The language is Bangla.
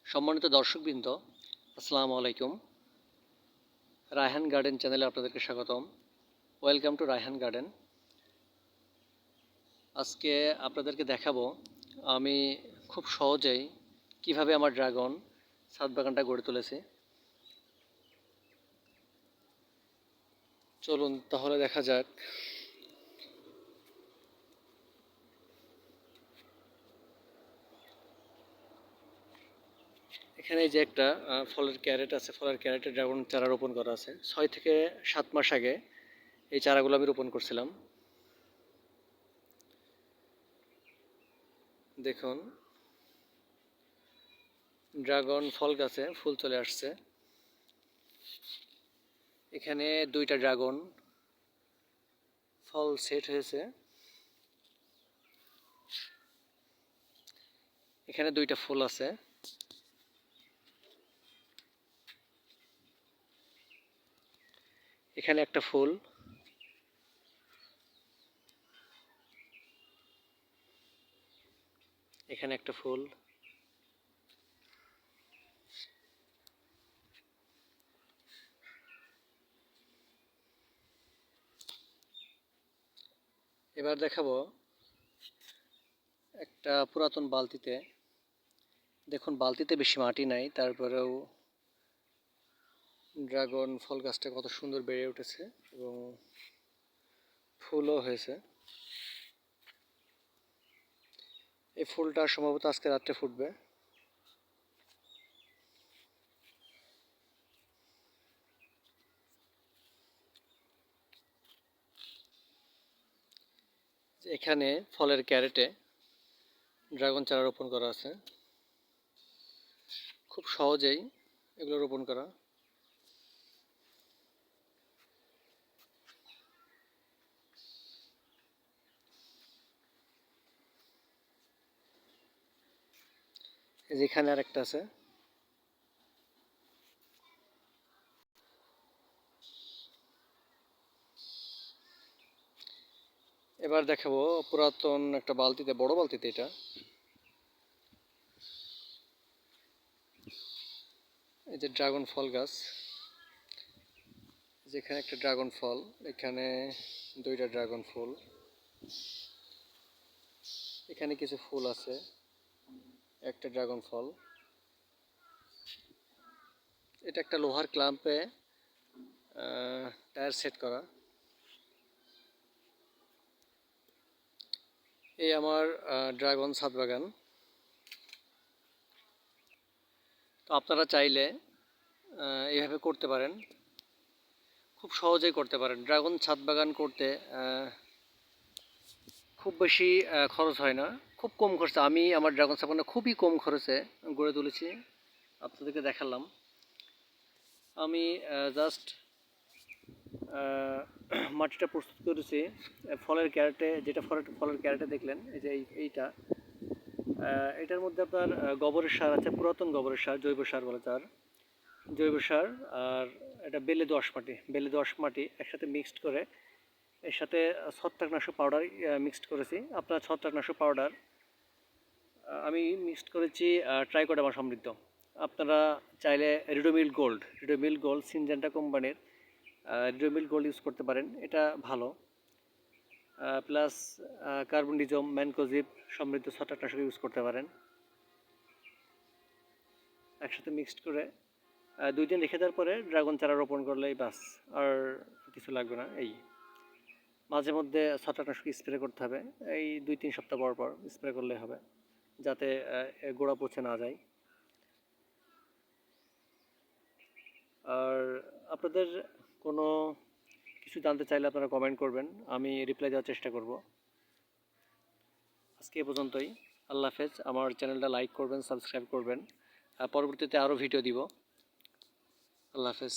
সম্মানিত দর্শকবৃন্দ, আসসালামু আলাইকুম। রায়হান গার্ডেন চ্যানেলে আপনাদেরকে স্বাগতম। Welcome to Raihan garden. আজকে আপনাদেরকে দেখাবো আমি খুব সহজেই কিভাবে আমার ড্রাগন ছাদ বাগানটা গড়ে তুলেছি। চলুন তাহলে দেখা যাক। এখানে যে একটা ফলের ক্যারেট আছে, ফলের ক্যারেটে ড্রাগন চারা রোপণ করা আছে। 6 থেকে 7 মাস আগে এই চারাগুলো আমি রোপণ করছিলাম। দেখুন, ড্রাগন ফল গাছে ফুল চলে আসছে। এখানে 2টা ড্রাগন ফল সেট হয়েছে। এখানে 2টা ফুল আছে। এখানে একটা ফুল, এখানে একটা ফুল, এবার দেখাবো একটা পুরাতন বালতিতে। দেখুন, বালতিতে বেশি মাটি নাই, তারপরেও ড্রাগন ফল গাছটা কত সুন্দর বেড়ে উঠেছে এবং ফুলও হয়েছে। এই ফুলটা সম্ভবত আজকে রাত্রে ফুটবে। এখানে ফলের ক্যারেটে ড্রাগন চারা রোপণ করা আছে। খুব সহজেই এগুলো রোপণ করা। যেখানে আর একটা আছে। এবার দেখাবো পুরাতন একটা বালতিতে, বড় বালতিতে। এটা এই যে ড্রাগন ফল গাছ, যেখানে একটা ড্রাগন ফল, এখানে 2টা ড্রাগন ফুল, এখানে কিছু ফুল আছে, একটা ড্রাগন ফল। এটা একটা লোহার ক্ল্যাম্পে টায়ার সেট করা। এই আমার ড্রাগন ছাদ বাগান। তো আপনারা চাইলে এইভাবে করতে পারেন, খুব সহজেই করতে পারেন। ড্রাগন ছাদ বাগান করতে খুব বেশি খরচ হয় না, খুব কম খরচে। আমি আমার ড্রাগন ছাদ বাগানটা খুবই কম খরচে গড়ে তুলেছি, আপনাদেরকে দেখালাম। আমি জাস্ট মাটিটা প্রস্তুত করেছি ফলের ক্যারেটে। যেটা ফলের ক্যারেটে দেখলেন, এই যে এইটা, এটার মধ্যে আপনার গোবরের সার আছে, পুরাতন গোবরের সার, জৈব সার বলে তার, জৈব সার। আর এটা বেলে দোআঁশ মাটি একসাথে মিক্সড করে, এর সাথে ছত্রাকনাশক পাউডার মিক্সড করেছি। আপনার ছত্রাকনাশক পাউডার আমি মিক্সড করেছি ট্রাইকোডার্মা সমৃদ্ধ। আপনারা চাইলে রিডোমিল গোল্ড সিনজেন্টা কোম্পানির রিডোমিল গোল্ড ইউজ করতে পারেন, এটা ভালো। প্লাস কার্বনডিজম ম্যানকোজিব সমৃদ্ধ ছত্রাকনাশক ইউজ করতে পারেন। একসাথে মিক্সড করে 2 দিন রেখে দেওয়ার পরে ড্রাগন চারা রোপণ করলেই বাস, আর কিছু লাগবে না। এই মাঝে মধ্যে ছত্রাকনাশক স্প্রে করতে হবে, এই 2-3 সপ্তাহ পর পর স্প্রে করলে হবে, যাতে গোড়া পচে না যায়। আর আপনাদের কোনো কিছু জানতে চাইলে আপনারা কমেন্ট করবেন, আমি রিপ্লাই দেওয়ার চেষ্টা করব। আজকে এ পর্যন্তই। আল্লাহ হাফেজ। আমার চ্যানেলটা লাইক করবেন, সাবস্ক্রাইব করবেন। পরবর্তীতে আরও ভিডিও দিব। আল্লাহ হাফেজ।